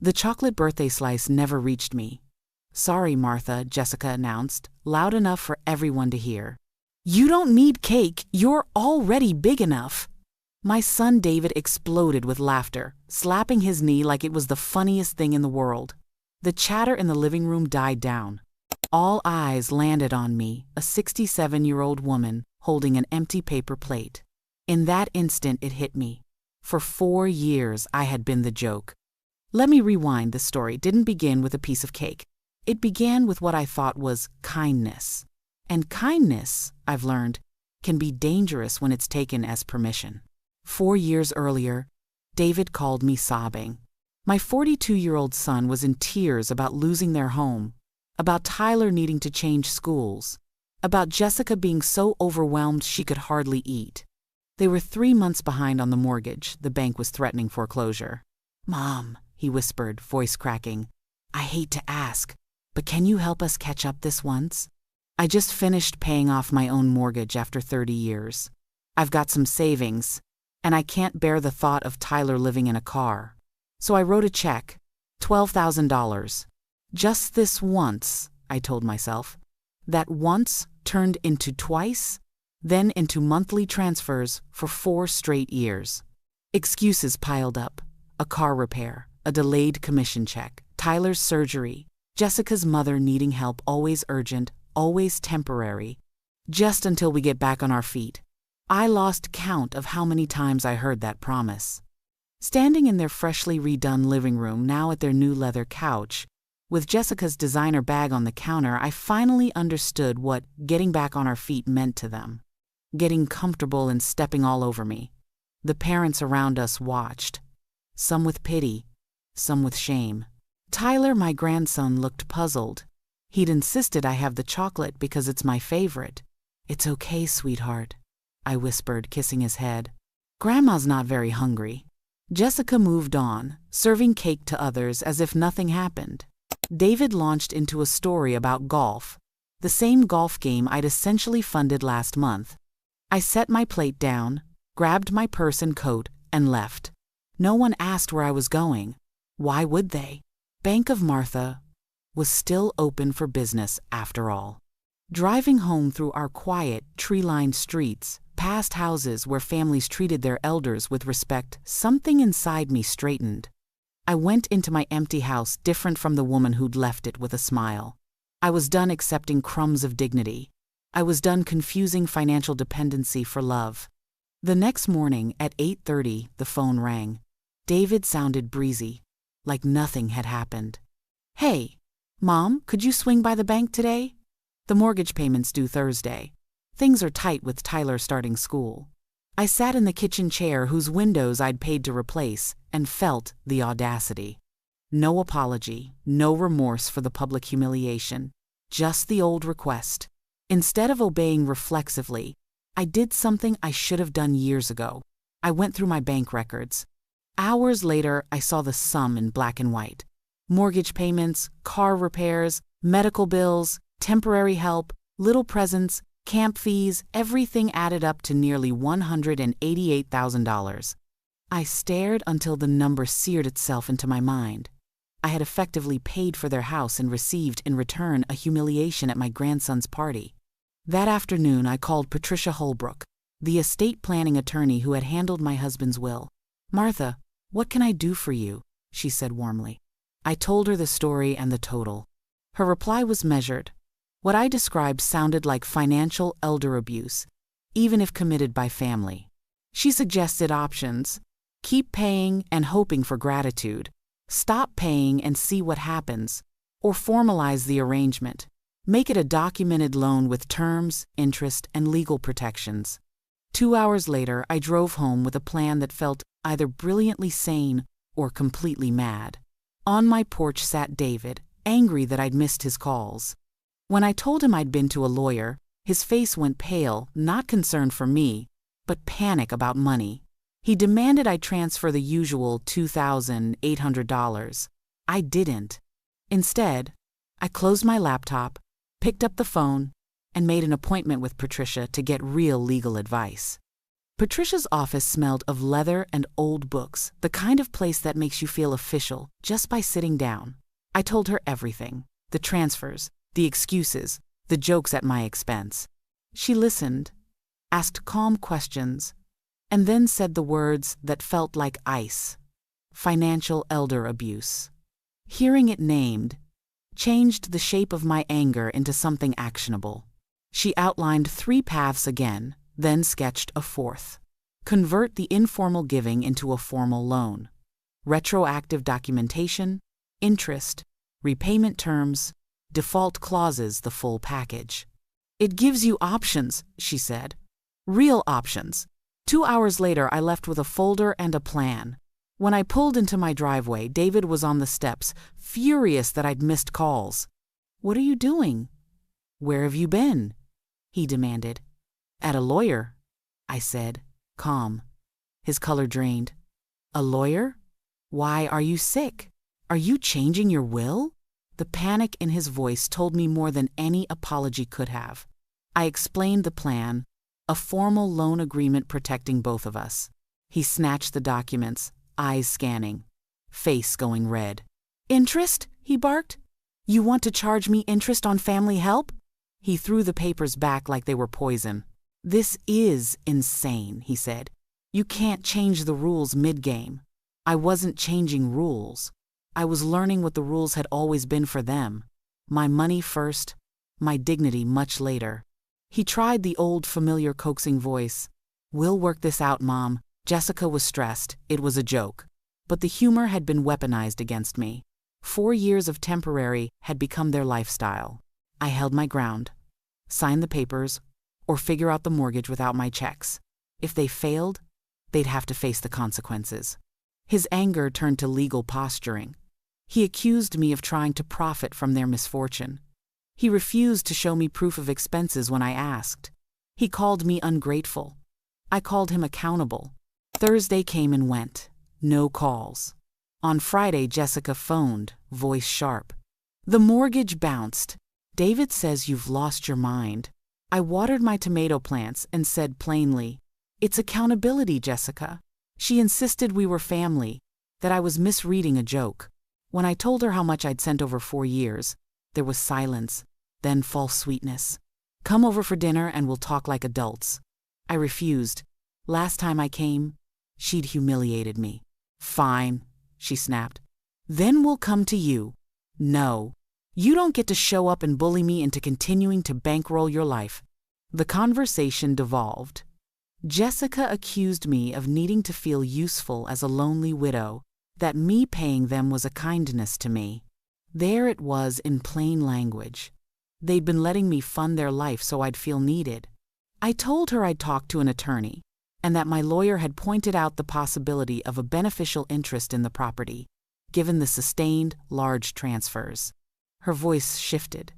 The chocolate birthday slice never reached me. "Sorry, Martha," Jessica announced, loud enough for everyone to hear. "You don't need cake, you're already big enough." My son David exploded with laughter, slapping his knee like it was the funniest thing in the world. The chatter in the living room died down. All eyes landed on me, a 67-year-old woman, holding an empty paper plate. In that instant it hit me. For 4 years I had been the joke. Let me rewind. The story didn't begin with a piece of cake. It began with what I thought was kindness. And kindness, I've learned, can be dangerous when it's taken as permission. 4 years earlier, David called me sobbing. My 42-year-old son was in tears about losing their home, about Tyler needing to change schools, about Jessica being so overwhelmed she could hardly eat. They were 3 months behind on the mortgage. The bank was threatening foreclosure. "Mom," he whispered, voice cracking, "I hate to ask, but can you help us catch up this once? I just finished paying off my own mortgage after 30 years. I've got some savings, and I can't bear the thought of Tyler living in a car. So I wrote a check, $12,000. Just this once," I told myself. That once turned into twice, then into monthly transfers for 4 straight years. Excuses piled up. A car repair, a delayed commission check, Tyler's surgery, Jessica's mother needing help, always urgent, always temporary. Just until we get back on our feet. I lost count of how many times I heard that promise. Standing in their freshly redone living room, now at their new leather couch, with Jessica's designer bag on the counter, I finally understood what getting back on our feet meant to them. Getting comfortable and stepping all over me. The parents around us watched. Some with pity, some with shame. Tyler, my grandson, looked puzzled. He'd insisted I have the chocolate because it's my favorite. "It's okay, sweetheart," I whispered, kissing his head. "Grandma's not very hungry." Jessica moved on, serving cake to others as if nothing happened. David launched into a story about golf, the same golf game I'd essentially funded last month. I set my plate down, grabbed my purse and coat, and left. No one asked where I was going. Why would they? Bank of Martha was still open for business after all. Driving home through our quiet, tree-lined streets, past houses where families treated their elders with respect, something inside me straightened. I went into my empty house different from the woman who'd left it, with a smile. I was done accepting crumbs of dignity. I was done confusing financial dependency for love. The next morning at 8:30, the phone rang. David sounded breezy, like nothing had happened. "Hey, Mom, could you swing by the bank today? The mortgage payment's due Thursday. Things are tight with Tyler starting school." I sat in the kitchen chair whose windows I'd paid to replace and felt the audacity. No apology, no remorse for the public humiliation, just the old request. Instead of obeying reflexively, I did something I should have done years ago. I went through my bank records. Hours later, I saw the sum in black and white. Mortgage payments, car repairs, medical bills, temporary help, little presents, camp fees, everything added up to nearly $188,000. I stared until the number seared itself into my mind. I had effectively paid for their house and received in return a humiliation at my grandson's party. That afternoon, I called Patricia Holbrook, the estate planning attorney who had handled my husband's will. "Martha, what can I do for you?" she said warmly. I told her the story and the total. Her reply was measured. What I described sounded like financial elder abuse, even if committed by family. She suggested options: keep paying and hoping for gratitude, stop paying and see what happens, or formalize the arrangement. Make it a documented loan with terms, interest, and legal protections. 2 hours later, I drove home with a plan that felt either brilliantly sane or completely mad. On my porch sat David, angry that I'd missed his calls. When I told him I'd been to a lawyer, his face went pale, not concern for me, but panic about money. He demanded I transfer the usual $2,800. I didn't. Instead, I closed my laptop, picked up the phone, and made an appointment with Patricia to get real legal advice. Patricia's office smelled of leather and old books, the kind of place that makes you feel official just by sitting down. I told her everything, the transfers, the excuses, the jokes at my expense. She listened, asked calm questions, and then said the words that felt like ice: financial elder abuse. Hearing it named changed the shape of my anger into something actionable. She outlined 3 paths again, then sketched a 4th. Convert the informal giving into a formal loan. Retroactive documentation, interest, repayment terms, default clauses, the full package. It gives you options, she said. Real options. 2 hours later, I left with a folder and a plan. When I pulled into my driveway, David was on the steps, furious that I'd missed calls. "What are you doing? Where have you been?" he demanded. "At a lawyer," I said, calm. His color drained. "A lawyer? Why, are you sick? Are you changing your will?" The panic in his voice told me more than any apology could have. I explained the plan, a formal loan agreement protecting both of us. He snatched the documents, eyes scanning, face going red. "Interest?" he barked. "You want to charge me interest on family help?" He threw the papers back like they were poison. "This is insane," he said. "You can't change the rules mid-game." I wasn't changing rules. I was learning what the rules had always been for them. My money first, my dignity much later. He tried the old familiar coaxing voice. "We'll work this out, Mom." Jessica was stressed. It was a joke. But the humor had been weaponized against me. 4 years of temporary had become their lifestyle. I held my ground. Sign the papers, or figure out the mortgage without my checks. If they failed, they'd have to face the consequences. His anger turned to legal posturing. He accused me of trying to profit from their misfortune. He refused to show me proof of expenses when I asked. He called me ungrateful. I called him accountable. Thursday came and went. No calls. On Friday, Jessica phoned, voice sharp. "The mortgage bounced. David says you've lost your mind." I watered my tomato plants and said plainly, "It's accountability, Jessica." She insisted we were family, that I was misreading a joke. When I told her how much I'd sent over 4 years, there was silence, then false sweetness. "Come over for dinner and we'll talk like adults." I refused. Last time I came, she'd humiliated me. "Fine," she snapped. "Then we'll come to you." "No. You don't get to show up and bully me into continuing to bankroll your life." The conversation devolved. Jessica accused me of needing to feel useful as a lonely widow, that me paying them was a kindness to me. There it was in plain language. They'd been letting me fund their life so I'd feel needed. I told her I'd talked to an attorney, and that my lawyer had pointed out the possibility of a beneficial interest in the property, given the sustained, large transfers. Her voice shifted.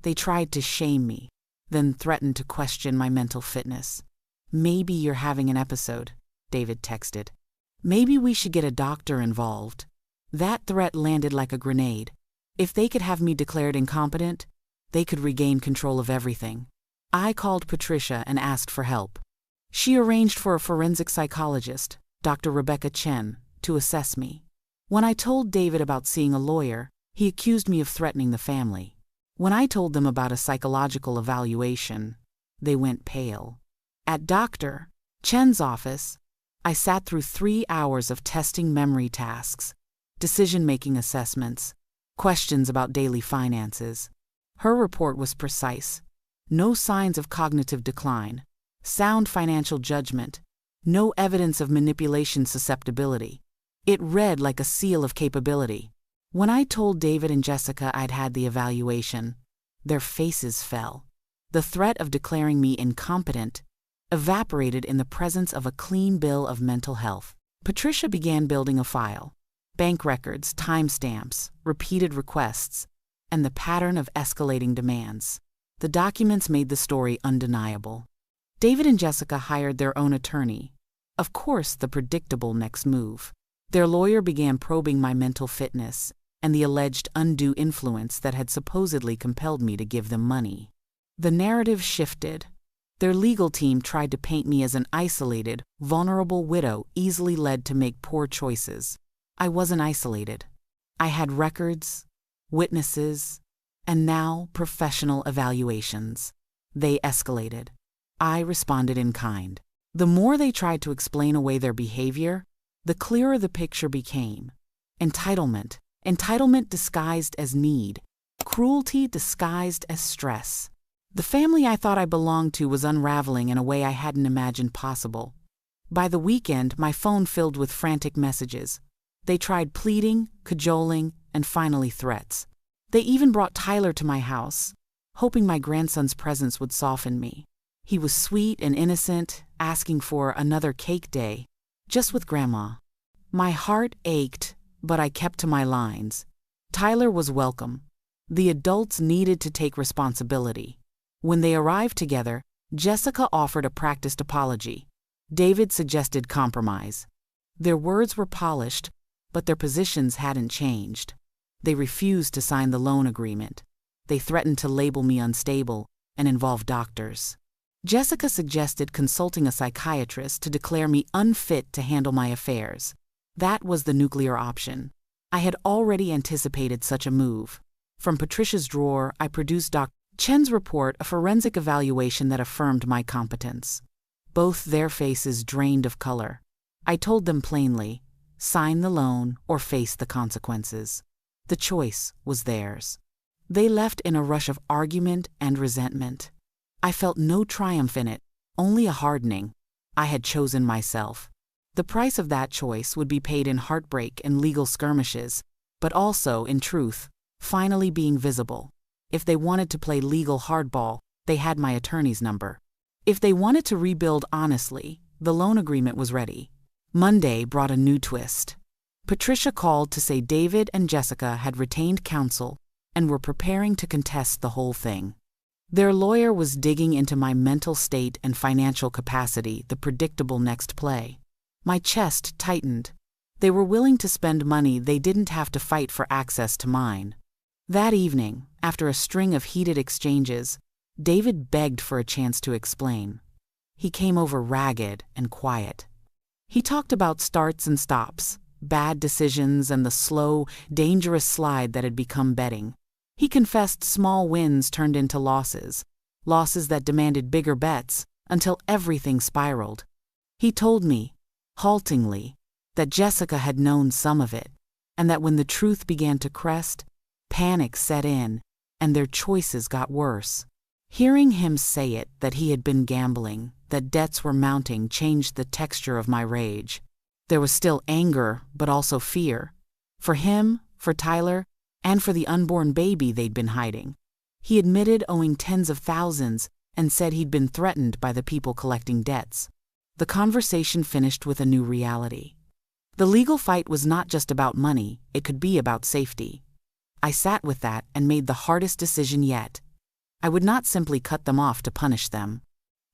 They tried to shame me, then threatened to question my mental fitness. "Maybe you're having an episode," David texted. "Maybe we should get a doctor involved." That threat landed like a grenade. If they could have me declared incompetent, they could regain control of everything. I called Patricia and asked for help. She arranged for a forensic psychologist, Dr. Rebecca Chen, to assess me. When I told David about seeing a lawyer, he accused me of threatening the family. When I told them about a psychological evaluation, they went pale. At Dr. Chen's office, I sat through 3 hours of testing memory tasks, decision-making assessments, questions about daily finances. Her report was precise. No signs of cognitive decline, sound financial judgment, no evidence of manipulation susceptibility. It read like a seal of capability. When I told David and Jessica I'd had the evaluation, their faces fell. The threat of declaring me incompetent evaporated in the presence of a clean bill of mental health. Patricia began building a file. Bank records, timestamps, repeated requests, and the pattern of escalating demands. The documents made the story undeniable. David and Jessica hired their own attorney. Of course, the predictable next move. Their lawyer began probing my mental fitness and the alleged undue influence that had supposedly compelled me to give them money. The narrative shifted. Their legal team tried to paint me as an isolated, vulnerable widow easily led to make poor choices. I wasn't isolated. I had records, witnesses, and now professional evaluations. They escalated. I responded in kind. The more they tried to explain away their behavior, the clearer the picture became. Entitlement. Entitlement disguised as need. Cruelty disguised as stress. The family I thought I belonged to was unraveling in a way I hadn't imagined possible. By the weekend, my phone filled with frantic messages. They tried pleading, cajoling, and finally threats. They even brought Tyler to my house, hoping my grandson's presence would soften me. He was sweet and innocent, asking for another cake day, just with Grandma. My heart ached, but I kept to my lines. Tyler was welcome. The adults needed to take responsibility. When they arrived together, Jessica offered a practiced apology. David suggested compromise. Their words were polished, but their positions hadn't changed. They refused to sign the loan agreement. They threatened to label me unstable and involve doctors. Jessica suggested consulting a psychiatrist to declare me unfit to handle my affairs. That was the nuclear option. I had already anticipated such a move. From Patricia's drawer, I produced Dr. Chen's report, a forensic evaluation that affirmed my competence. Both their faces drained of color. I told them plainly, sign the loan or face the consequences. The choice was theirs. They left in a rush of argument and resentment. I felt no triumph in it, only a hardening. I had chosen myself. The price of that choice would be paid in heartbreak and legal skirmishes, but also, in truth, finally being visible. If they wanted to play legal hardball, they had my attorney's number. If they wanted to rebuild honestly, the loan agreement was ready. Monday brought a new twist. Patricia called to say David and Jessica had retained counsel and were preparing to contest the whole thing. Their lawyer was digging into my mental state and financial capacity, the predictable next play. My chest tightened. They were willing to spend money they didn't have to fight for access to mine. That evening, after a string of heated exchanges, David begged for a chance to explain. He came over ragged and quiet. He talked about starts and stops, bad decisions, and the slow, dangerous slide that had become betting. He confessed small wins turned into losses, losses that demanded bigger bets, until everything spiraled. He told me, haltingly, that Jessica had known some of it, and that when the truth began to crest, panic set in, and their choices got worse. Hearing him say it, that he had been gambling, that debts were mounting, changed the texture of my rage. There was still anger, but also fear. For him, for Tyler, and for the unborn baby they'd been hiding. He admitted owing tens of thousands and said he'd been threatened by the people collecting debts. The conversation finished with a new reality. The legal fight was not just about money, it could be about safety. I sat with that and made the hardest decision yet. I would not simply cut them off to punish them.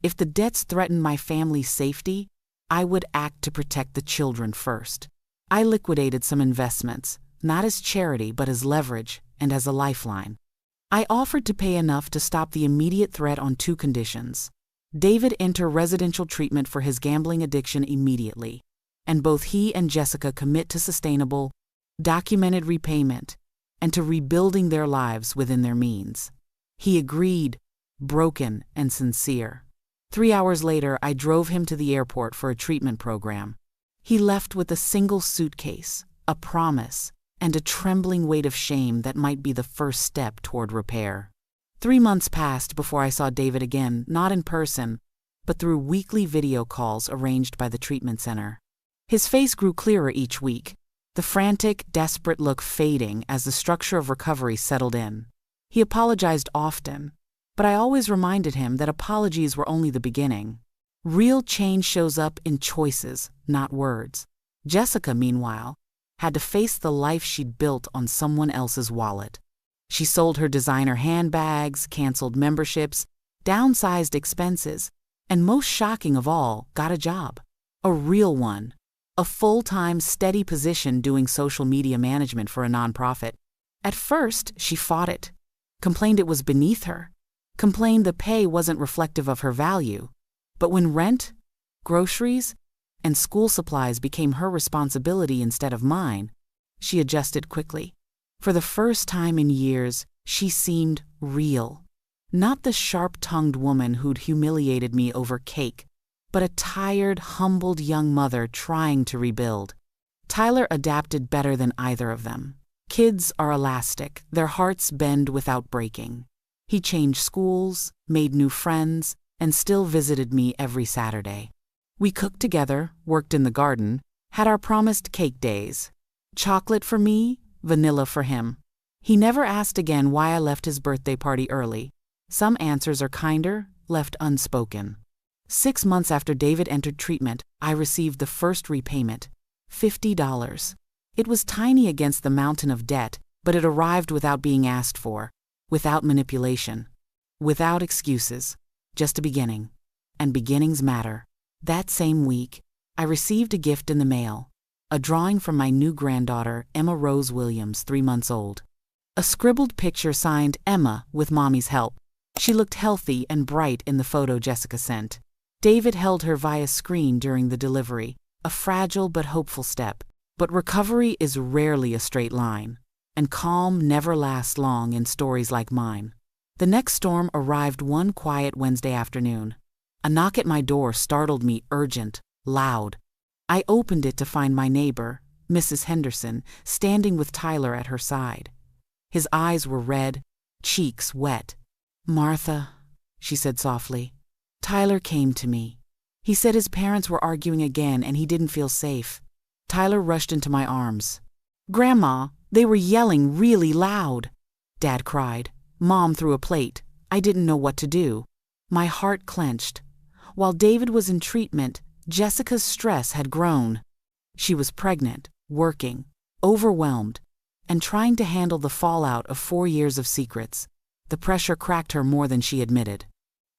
If the debts threatened my family's safety, I would act to protect the children first. I liquidated some investments, not as charity but as leverage and as a lifeline. I offered to pay enough to stop the immediate threat on 2 conditions. David enter residential treatment for his gambling addiction immediately, and both he and Jessica commit to sustainable, documented repayment, and to rebuilding their lives within their means. He agreed, broken and sincere. 3 hours later, I drove him to the airport for a treatment program. He left with a single suitcase, a promise, and a trembling weight of shame that might be the first step toward repair. 3 months passed before I saw David again, not in person, but through weekly video calls arranged by the treatment center. His face grew clearer each week, the frantic, desperate look fading as the structure of recovery settled in. He apologized often, but I always reminded him that apologies were only the beginning. Real change shows up in choices, not words. Jessica, meanwhile, had to face the life she'd built on someone else's wallet. She sold her designer handbags, canceled memberships, downsized expenses, and most shocking of all, got a job. A real one. A full-time, steady position doing social media management for a nonprofit. At first, she fought it, complained it was beneath her, complained the pay wasn't reflective of her value. But when rent, groceries, and school supplies became her responsibility instead of mine, she adjusted quickly. For the first time in years, she seemed real. Not the sharp-tongued woman who'd humiliated me over cake, but a tired, humbled young mother trying to rebuild. Tyler adapted better than either of them. Kids are elastic, their hearts bend without breaking. He changed schools, made new friends, and still visited me every Saturday. We cooked together, worked in the garden, had our promised cake days. Chocolate for me, vanilla for him. He never asked again why I left his birthday party early. Some answers are kinder, left unspoken. 6 months after David entered treatment, I received the first repayment, $50. It was tiny against the mountain of debt, but it arrived without being asked for, without manipulation, without excuses, just a beginning. And beginnings matter. That same week, I received a gift in the mail, a drawing from my new granddaughter, Emma Rose Williams, 3 months old. A scribbled picture signed Emma with Mommy's help. She looked healthy and bright in the photo Jessica sent. David held her via screen during the delivery, a fragile but hopeful step. But recovery is rarely a straight line, and calm never lasts long in stories like mine. The next storm arrived one quiet Wednesday afternoon. A knock at my door startled me, urgent, loud. I opened it to find my neighbor, Mrs. Henderson, standing with Tyler at her side. His eyes were red, cheeks wet. "Martha," she said softly, "Tyler came to me. He said his parents were arguing again and he didn't feel safe." Tyler rushed into my arms. "Grandma, they were yelling really loud," Dad cried. Mom threw a plate. I didn't know what to do. My heart clenched. While David was in treatment, Jessica's stress had grown. She was pregnant, working, overwhelmed, and trying to handle the fallout of 4 years of secrets. The pressure cracked her more than she admitted.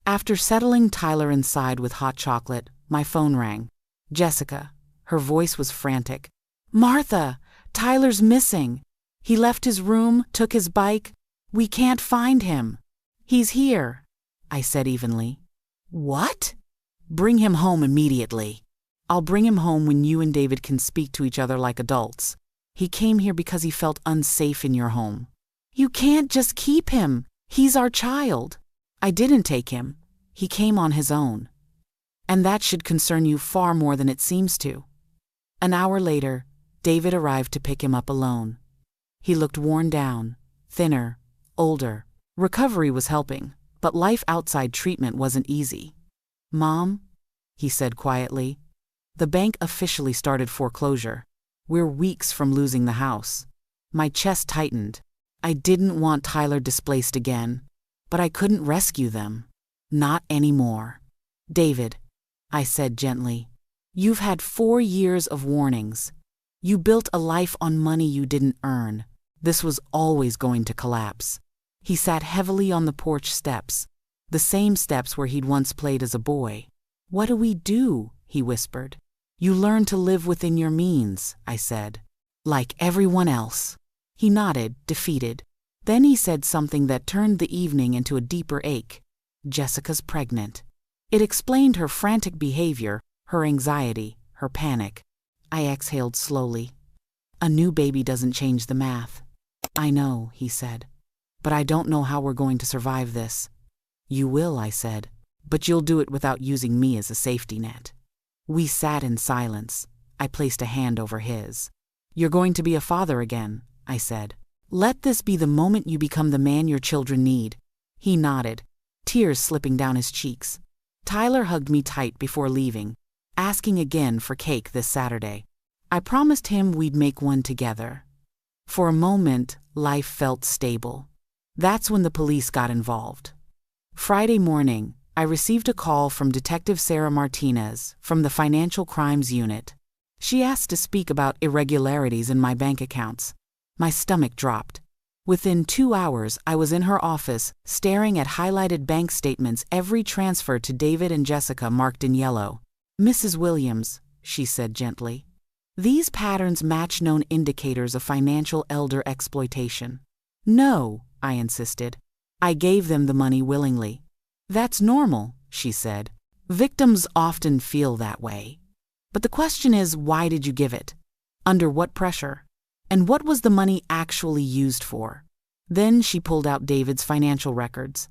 After settling Tyler inside with hot chocolate, my phone rang. Jessica. Her voice was frantic. "Martha, Tyler's missing. He left his room, took his bike. We can't find him." "He's here," I said evenly. "What?" "Bring him home immediately." "I'll bring him home when you and David can speak to each other like adults. He came here because he felt unsafe in your home." "You can't just keep him. He's our child." "I didn't take him. He came on his own. And that should concern you far more than it seems to." An hour later, David arrived to pick him up alone. He looked worn down, thinner, older. Recovery was helping, but life outside treatment wasn't easy. "Mom," he said quietly, "the bank officially started foreclosure. We're weeks from losing the house." My chest tightened. I didn't want Tyler displaced again, but I couldn't rescue them. Not anymore. "David," I said gently, "you've had 4 years of warnings. You built a life on money you didn't earn. This was always going to collapse." He sat heavily on the porch steps, the same steps where he'd once played as a boy. "What do we do?" he whispered. "You learn to live within your means," I said. "Like everyone else." He nodded, defeated. Then he said something that turned the evening into a deeper ache. "Jessica's pregnant." It explained her frantic behavior, her anxiety, her panic. I exhaled slowly. "A new baby doesn't change the math." "I know," he said. "But I don't know how we're going to survive this." "You will," I said. "But you'll do it without using me as a safety net." We sat in silence. I placed a hand over his. "You're going to be a father again," I said. "Let this be the moment you become the man your children need." He nodded, tears slipping down his cheeks. Tyler hugged me tight before leaving, asking again for cake this Saturday. I promised him we'd make one together. For a moment, life felt stable. That's when the police got involved. Friday morning, I received a call from Detective Sarah Martinez from the Financial Crimes Unit. She asked to speak about irregularities in my bank accounts. My stomach dropped. Within 2 hours, I was in her office, staring at highlighted bank statements, every transfer to David and Jessica marked in yellow. "Mrs. Williams," she said gently, "these patterns match known indicators of financial elder exploitation." "No," I insisted. "I gave them the money willingly." That's normal, she said. Victims often feel that way. But the question is, why did you give it? Under what pressure? And what was the money actually used for? Then she pulled out David's financial records,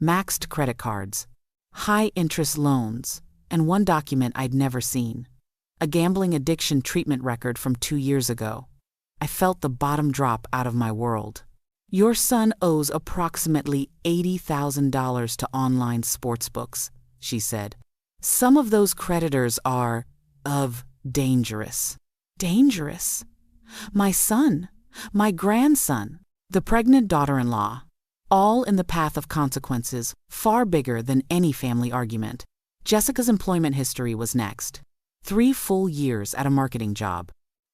maxed credit cards, high-interest loans, and one document I'd never seen, a gambling addiction treatment record from 2 years ago. I felt the bottom drop out of my world. Your son owes approximately $80,000 to online sportsbooks, she said. Some of those creditors are dangerous. Dangerous? My son, my grandson, the pregnant daughter-in-law, all in the path of consequences far bigger than any family argument. Jessica's employment history was next. 3 full years at a marketing job.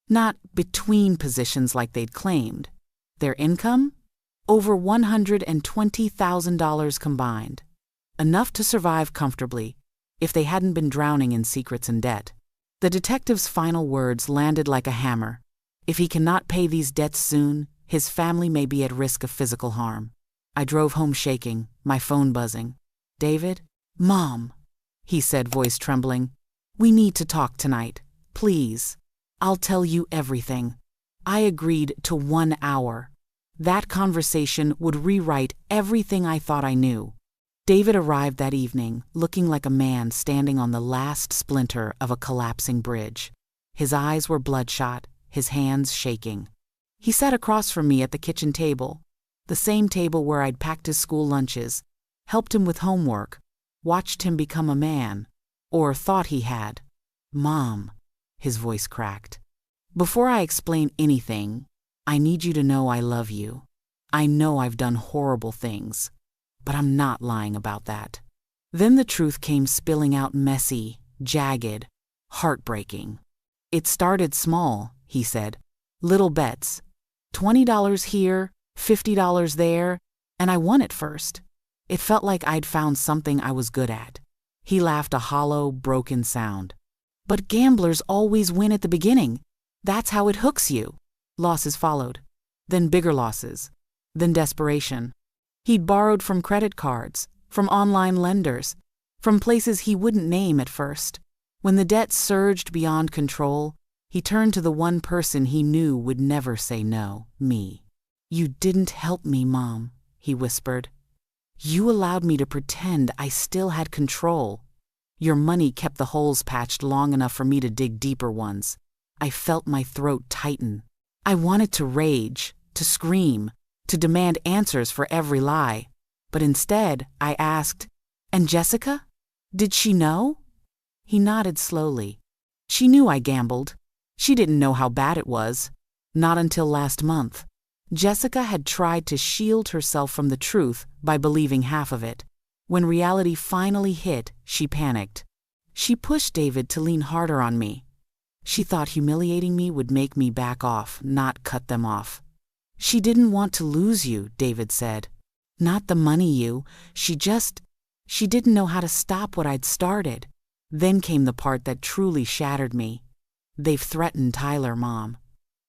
Not between positions like they'd claimed. Their income? Over $120,000 combined. Enough to survive comfortably if they hadn't been drowning in secrets and debt. The detective's final words landed like a hammer. If he cannot pay these debts soon, his family may be at risk of physical harm. I drove home shaking, my phone buzzing. David? Mom, he said, voice trembling. We need to talk tonight, please. I'll tell you everything. I agreed to 1 hour. That conversation would rewrite everything I thought I knew. David arrived that evening, looking like a man standing on the last splinter of a collapsing bridge. His eyes were bloodshot, his hands shaking. He sat across from me at the kitchen table, the same table where I'd packed his school lunches, helped him with homework, watched him become a man, or thought he had. Mom, his voice cracked. Before I explain anything, I need you to know I love you. I know I've done horrible things, but I'm not lying about that. Then the truth came spilling out, messy, jagged, heartbreaking. It started small, he said. Little bets. $20 here, $50 there, and I won at first. It felt like I'd found something I was good at. He laughed, a hollow, broken sound. But gamblers always win at the beginning. That's how it hooks you. Losses followed. Then bigger losses. Then desperation. He'd borrowed from credit cards, from online lenders, from places he wouldn't name at first. When the debt surged beyond control, he turned to the one person he knew would never say no, me. You didn't help me, Mom, he whispered. You allowed me to pretend I still had control. Your money kept the holes patched long enough for me to dig deeper ones. I felt my throat tighten. I wanted to rage, to scream, to demand answers for every lie. But instead, I asked, and Jessica? Did she know? He nodded slowly. She knew I gambled. She didn't know how bad it was. Not until last month. Jessica had tried to shield herself from the truth by believing half of it. When reality finally hit, she panicked. She pushed David to lean harder on me. She thought humiliating me would make me back off, not cut them off. She didn't want to lose you, David said. Not the money she didn't know how to stop what I'd started. Then came the part that truly shattered me. They've threatened Tyler, Mom.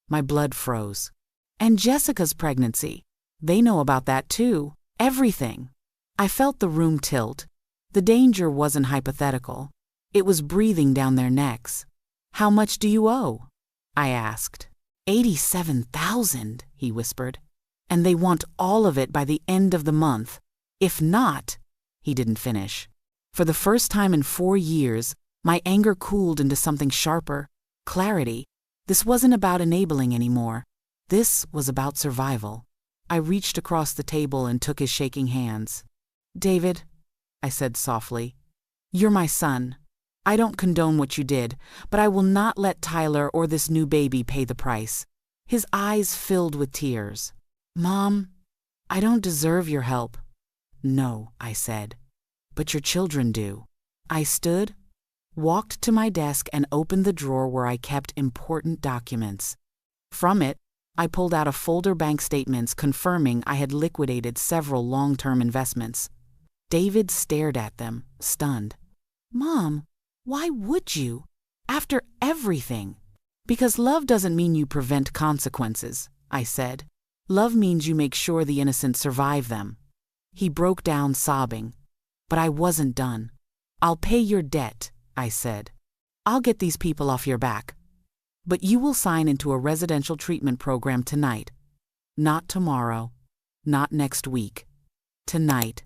My blood froze. And Jessica's pregnancy. They know about that too. Everything. I felt the room tilt. The danger wasn't hypothetical. It was breathing down their necks. How much do you owe? I asked. $87,000, he whispered. And they want all of it by the end of the month. If not, he didn't finish. For the first time in 4 years, my anger cooled into something sharper. Clarity. This wasn't about enabling anymore. This was about survival. I reached across the table and took his shaking hands. David, I said softly, you're my son. I don't condone what you did, but I will not let Tyler or this new baby pay the price. His eyes filled with tears. Mom, I don't deserve your help. No, I said, but your children do. I stood, walked to my desk and opened the drawer where I kept important documents. From it, I pulled out a folder, bank statements confirming I had liquidated several long-term investments. David stared at them, stunned. Mom, why would you? After everything? Because love doesn't mean you prevent consequences, I said. Love means you make sure the innocent survive them. He broke down, sobbing. But I wasn't done. I'll pay your debt, I said. I'll get these people off your back. But you will sign into a residential treatment program tonight. Not tomorrow. Not next week. Tonight.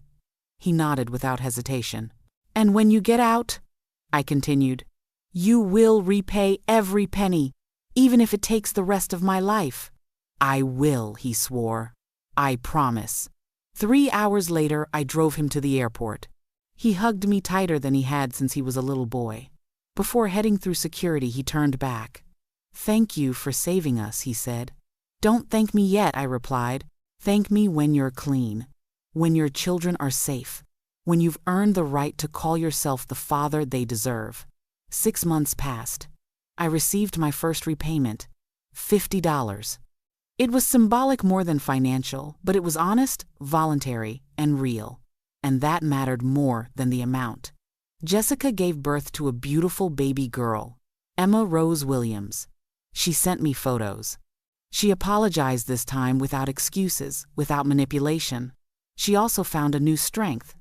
He nodded without hesitation. And when you get out, I continued, you will repay every penny, even if it takes the rest of my life. I will, he swore. I promise. 3 hours later, I drove him to the airport. He hugged me tighter than he had since he was a little boy. Before heading through security, he turned back. Thank you for saving us, he said. Don't thank me yet, I replied. Thank me when you're clean. When your children are safe. When you've earned the right to call yourself the father they deserve. 6 months passed. I received my first repayment, $50. It was symbolic more than financial, but it was honest, voluntary, and real. And that mattered more than the amount. Jessica gave birth to a beautiful baby girl, Emma Rose Williams. She sent me photos. She apologized this time without excuses, without manipulation. She also found a new strength.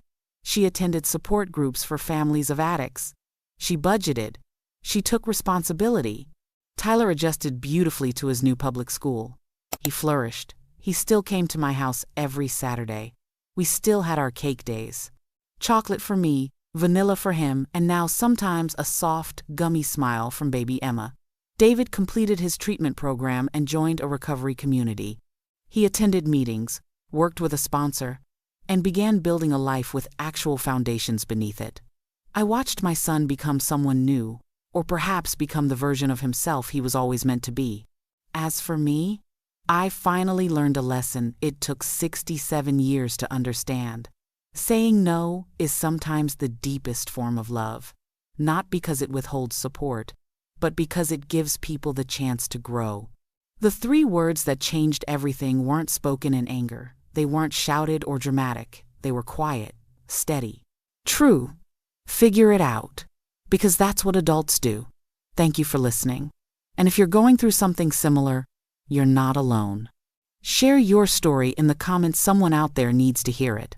She attended support groups for families of addicts. She budgeted. She took responsibility. Tyler adjusted beautifully to his new public school. He flourished. He still came to my house every Saturday. We still had our cake days. Chocolate for me, vanilla for him, and now sometimes a soft, gummy smile from baby Emma. David completed his treatment program and joined a recovery community. He attended meetings, worked with a sponsor, and began building a life with actual foundations beneath it. I watched my son become someone new, or perhaps become the version of himself he was always meant to be. As for me, I finally learned a lesson it took 67 years to understand. Saying no is sometimes the deepest form of love, not because it withholds support, but because it gives people the chance to grow. The 3 words that changed everything weren't spoken in anger. They weren't shouted or dramatic. They were quiet, steady, true. Figure it out. Because that's what adults do. Thank you for listening. And if you're going through something similar, you're not alone. Share your story in the comments. Someone out there needs to hear it.